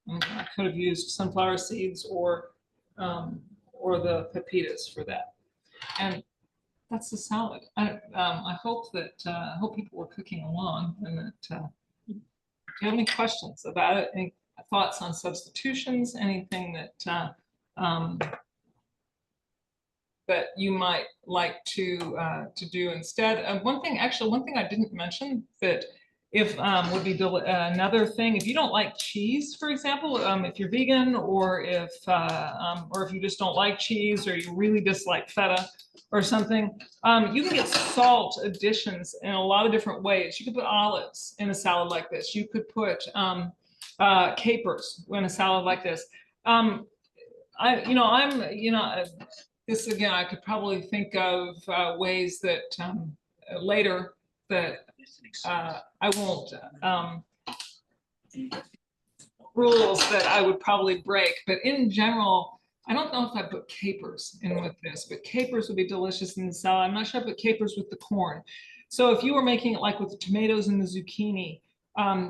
And I could have used sunflower seeds or the pepitas for that. And that's the salad. I hope that I hope people were cooking along, and that do you have any questions about it? Any thoughts on substitutions? Anything that that you might like to do instead? One thing I didn't mention that if would be another thing, if you don't like cheese, for example, if you're vegan, or if you just don't like cheese, or you really dislike feta or something, you can get salt additions in a lot of different ways. You could put olives in a salad like this. You could put capers in a salad like this. This again, I could probably think of ways that later that I won't rules that I would probably break, but in general, I don't know if I put capers in with this, but capers would be delicious in the salad. I'm not sure I put capers with the corn. So if you were making it like with the tomatoes and the zucchini,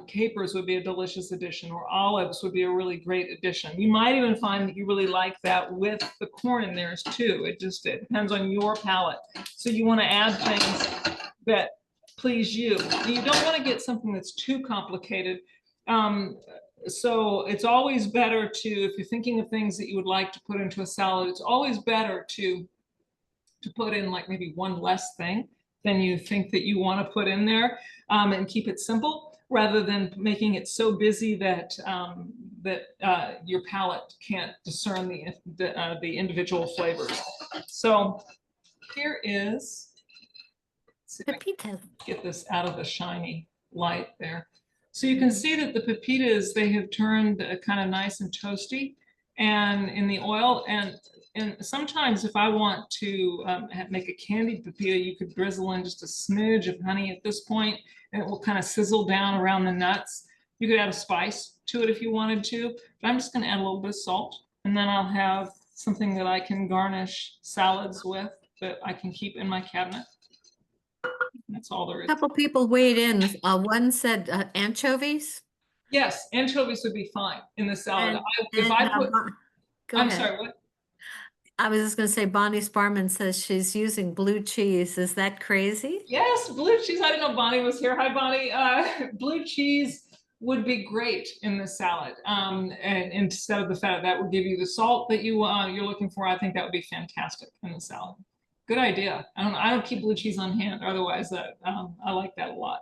capers would be a delicious addition, or olives would be a really great addition. You might even find that you really like that with the corn in there too. It depends on your palate. So you want to add things that please you. You don't want to get something that's too complicated. So it's always better to, if you're thinking of things that you would like to put into a salad, it's always better to put in like maybe one less thing than you think that you want to put in there, and keep it simple, rather than making it so busy that your palate can't discern the individual flavors. So here is, let's see if I can get this out of the shiny light there. So you can see that the pepitas, they have turned kind of nice and toasty and in the oil. And sometimes if I want to make a candied pepita, you could drizzle in just a smidge of honey at this point, and it will kind of sizzle down around the nuts. You could add a spice to it if you wanted to, but I'm just going to add a little bit of salt, and then I'll have something that I can garnish salads with that I can keep in my cabinet. That's all there is. A couple people weighed in. One said anchovies. Yes, anchovies would be fine in the salad. Go I'm ahead. sorry, what? I was just going to say, Bonnie Sparman says she's using blue cheese. Is that crazy? Yes, blue cheese. I didn't know Bonnie was here. Hi, Bonnie. Blue cheese would be great in the salad. And instead of the feta, that would give you the salt that you're looking for. I think that would be fantastic in the salad. Good idea. I don't keep blue cheese on hand. Otherwise, I like that a lot.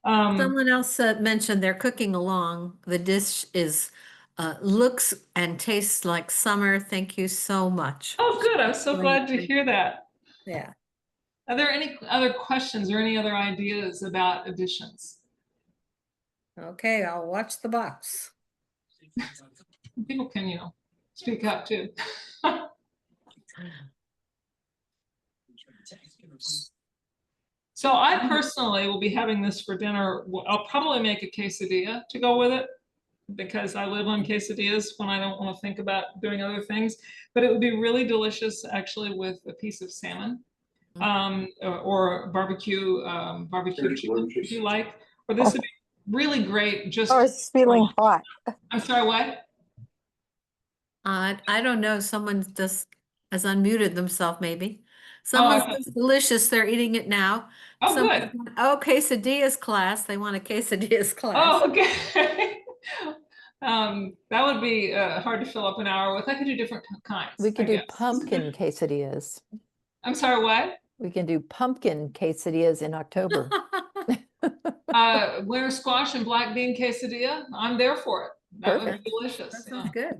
Someone else mentioned they're cooking along. The dish is looks and tastes like summer. Thank you so much. Oh, good. I'm so glad to hear that. Yeah. Are there any other questions or any other ideas about additions? Okay, I'll watch the box. People can, speak up too. So I personally will be having this for dinner. I'll probably make a quesadilla to go with it, because I live on quesadillas when I don't want to think about doing other things. But it would be really delicious actually with a piece of salmon, or barbecue chicken if you like. Or this would be really great. Just it's feeling hot. I'm sorry, what? I don't know. Someone just has unmuted themselves, maybe. Someone says delicious. They're eating it now. Oh, good. Oh, quesadillas class. They want a quesadillas class. Oh, okay. That would be hard to fill up an hour with. I could do different kinds. We could do pumpkin quesadillas. I'm sorry, what? We can do pumpkin quesadillas in October. Winter squash and black bean quesadilla. I'm there for it. That would be delicious. That sounds good.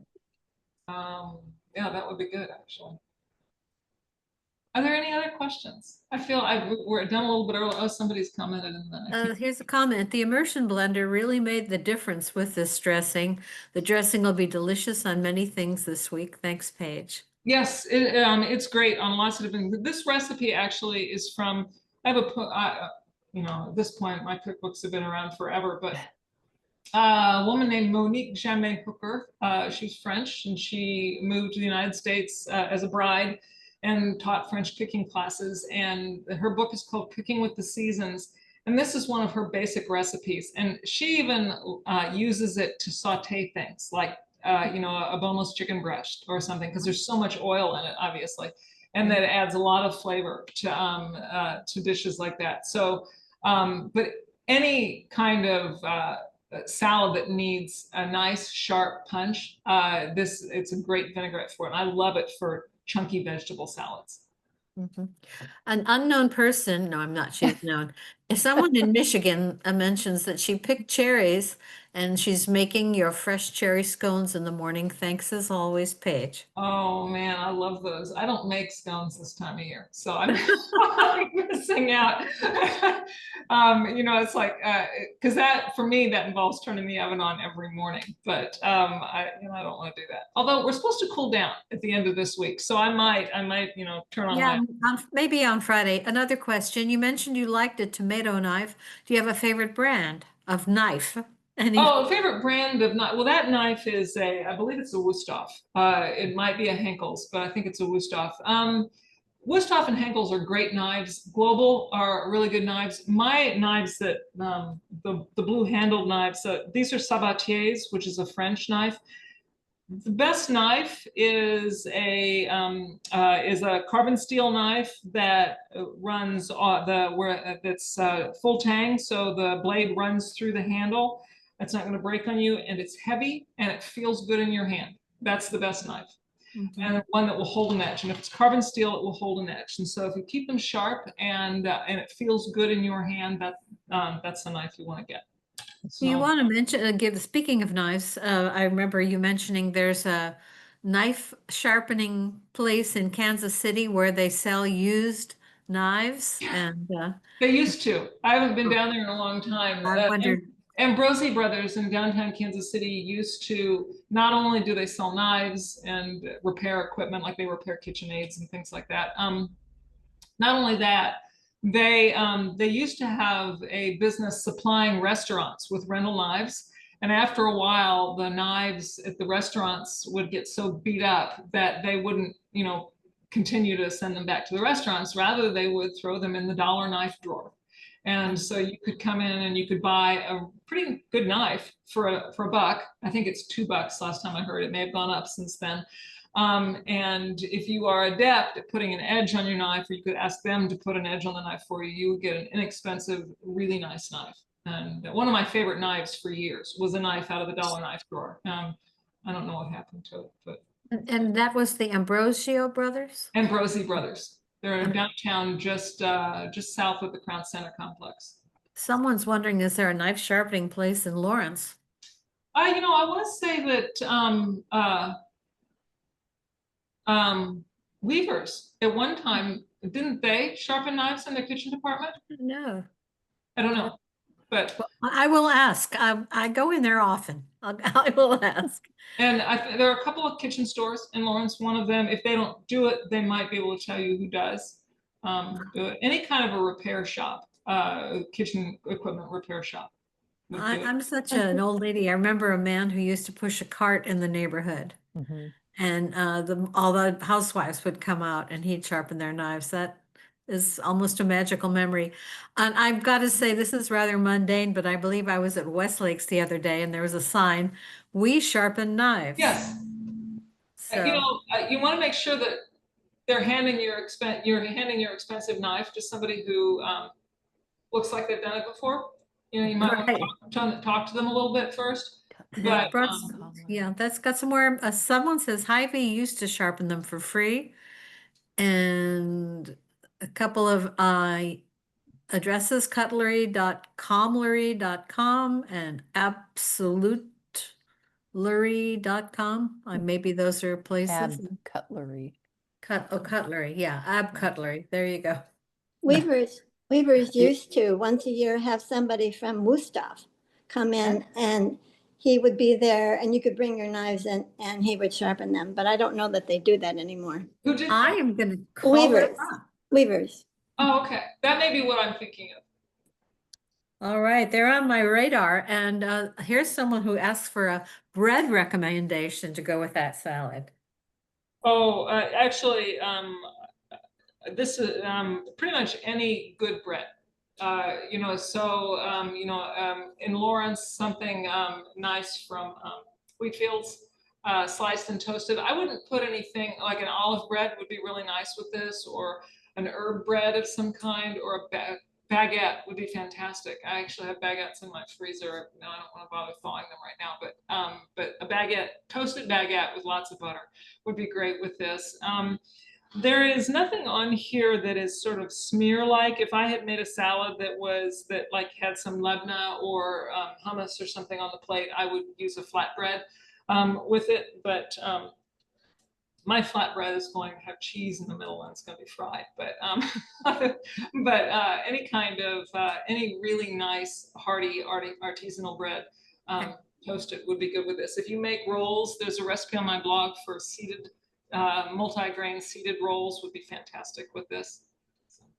Yeah, that would be good actually. Are there any other questions? I feel we're done a little bit early. Oh, somebody's commented in the. Here's a comment. The immersion blender really made the difference with this dressing. The dressing will be delicious on many things this week. Thanks, Paige. Yes, it's great on lots of different. This recipe actually is from. I have at this point my cookbooks have been around forever, but a woman named Monique Jamais Hooker. She's French, and she moved to the United States as a bride and taught French cooking classes. And her book is called Cooking with the Seasons. And this is one of her basic recipes. And she even uses it to saute things like, a boneless chicken breast or something, because there's so much oil in it, obviously. And that adds a lot of flavor to dishes like that. So, but any kind of salad that needs a nice sharp punch, it's a great vinaigrette for it. And I love it for chunky vegetable salads. Mhm. An unknown person, no, I'm not, she's known. If someone in Michigan mentions that she picked cherries and she's making your fresh cherry scones in the morning. Thanks as always, Paige. Oh man, I love those. I don't make scones this time of year, so I'm missing out. It's like because that for me that involves turning the oven on every morning. But I don't want to do that. Although we're supposed to cool down at the end of this week, so I might turn on Yeah, my. maybe on Friday. Another question. You mentioned you liked a tomato knife. Do you have a favorite brand of knife? Any? Oh, favorite brand of knife. Well, that knife is I believe it's a Wusthof. It might be a Henkel's, but I think it's a Wusthof. Wusthof and Henkel's are great knives. Global are really good knives. My knives that the blue handled knives. So these are Sabatiers, which is a French knife. The best knife is a carbon steel knife that runs that's full tang, so the blade runs through the handle. That's not going to break on you, and it's heavy and it feels good in your hand. That's the best knife, and one that will hold an edge. And if it's carbon steel, it will hold an edge. And so if you keep them sharp and it feels good in your hand, that's the knife you want to get. Do you So. want to mention, speaking of knives, I remember you mentioning there's a knife sharpening place in Kansas City where they sell used knives. And They used to. I haven't been down there in a long time. I wondered, Ambrosi Brothers in downtown Kansas City used to, not only do they sell knives and repair equipment, like they repair KitchenAids and things like that. Not only that, they used to have a business supplying restaurants with rental knives. And after a while, the knives at the restaurants would get so beat up that they wouldn't, continue to send them back to the restaurants. Rather, they would throw them in the dollar knife drawer. And so you could come in and you could buy a pretty good knife for a buck. I think it's $2 last time I heard. It may have gone up since then. And if you are adept at putting an edge on your knife, or you could ask them to put an edge on the knife for you, you would get an inexpensive, really nice knife. And one of my favorite knives for years was a knife out of the dollar knife drawer. I don't know what happened to it, but. and that was the Ambrosio brothers? Ambrosi Brothers. They're in downtown, just south of the Crown Center complex. Someone's wondering, is there a knife sharpening place in Lawrence? I want to say that Weavers at one time, didn't they sharpen knives in their kitchen department? No. I don't know, but Well, I will ask. I go in there often. I will ask. and there are a couple of kitchen stores in Lawrence. One of them, if they don't do it, they might be able to tell you who does do it. Any kind of a repair shop, kitchen equipment repair shop. I'm such an old lady. I remember a man who used to push a cart in the neighborhood, and all the housewives would come out and he'd sharpen their knives. That is almost a magical memory. And I've got to say, this is rather mundane, but I believe I was at Westlakes the other day and there was a sign, "We sharpen knives." Yes. So You want to make sure that you're handing your expensive knife to somebody who looks like they've done it before. You might right. want to talk to them a little bit first. But Yeah, that's got some more. Someone says Hy-Vee used to sharpen them for free, and a couple of addresses, cutlery.comlery.com and absolutelery.com. Maybe those are places. Cutlery. Cutlery, yeah, Cutlery. There you go. Weavers used to once a year have somebody from Wusthof come in, and he would be there and you could bring your knives in and he would sharpen them. But I don't know that they do that anymore. who did I that? am going to call them up. Weavers. Oh, okay. That may be what I'm thinking of. All right, they're on my radar. And here's someone who asks for a bread recommendation to go with that salad. Oh, actually, this is pretty much any good bread. you know, so, you know, in Lawrence, something nice from Wheatfields, sliced and toasted. I wouldn't put anything like an olive bread would be really nice with this, or an herb bread of some kind, or a baguette would be fantastic. I actually have baguettes in my freezer. No, I don't want to bother thawing them right now, but a baguette, toasted baguette with lots of butter would be great with this. There is nothing on here that is sort of smear-like. If I had made a salad that like had some labna or hummus or something on the plate, I would use a flatbread with it. But my flatbread is going to have cheese in the middle and it's going to be fried. But any kind of any really nice hearty artisanal bread toasted would be good with this. If you make rolls, there's a recipe on my blog for seeded multi-grain seeded rolls would be fantastic with this.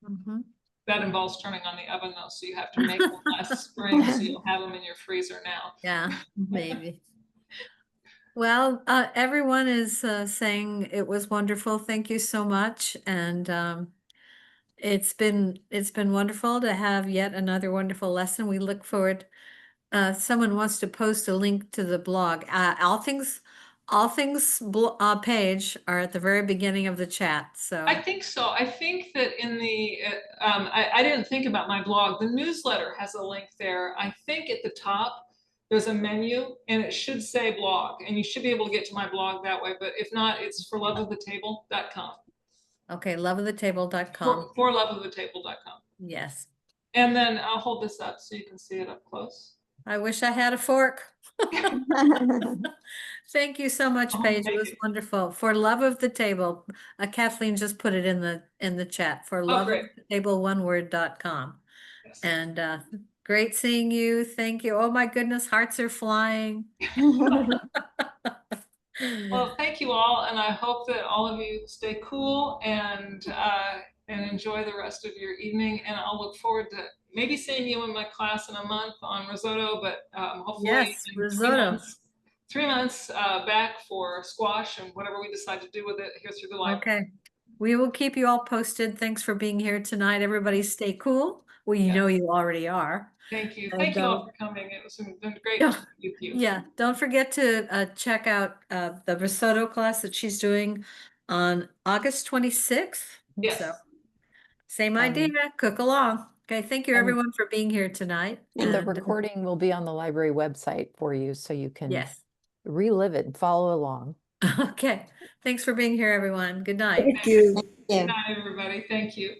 Mhm. That involves turning on the oven though, so you have to make them last spring, so you'll have them in your freezer now. Yeah, maybe. Well, everyone is saying it was wonderful. Thank you so much. And it's been wonderful to have yet another wonderful lesson. We look forward. Someone wants to post a link to the blog. All things page are at the very beginning of the chat. So I think so. I think that in the, I didn't think about my blog. The newsletter has a link there. I think at the top, there's a menu and it should say blog, and you should be able to get to my blog that way. But if not, it's forloveofthetable.com. okay, loveofthetable.com. For loveofthetable.com. Yes. And then I'll hold this up so you can see it up close. I wish I had a fork. Thank you so much, Paige. It was wonderful. For love of the table. Kathleen just put it in the chat for loveofthetable1word.com. Yes. And great seeing you. Thank you. Oh my goodness, hearts are flying. Well, thank you all, and I hope that all of you stay cool and enjoy the rest of your evening. And I'll look forward to maybe seeing you in my class in a month on risotto, but hopefully Yes, in risotto. 3 months back for squash and whatever we decide to do with it here through the library. Okay. We will keep you all posted. Thanks for being here tonight. Everybody stay cool. Well, you know you already are. Thank you. And, Thank you all for coming. It was been great Yeah. to be with you. Yeah, don't forget to check out the risotto class that she's doing on August 26th. Yes. So same idea, cook along. Okay, thank you and- everyone for being here tonight. And the And, recording will be on the library website for you, so you can yes. relive it and follow along. Okay, thanks for being here, everyone. Good night. Thank you. Good night, everybody. Thank you.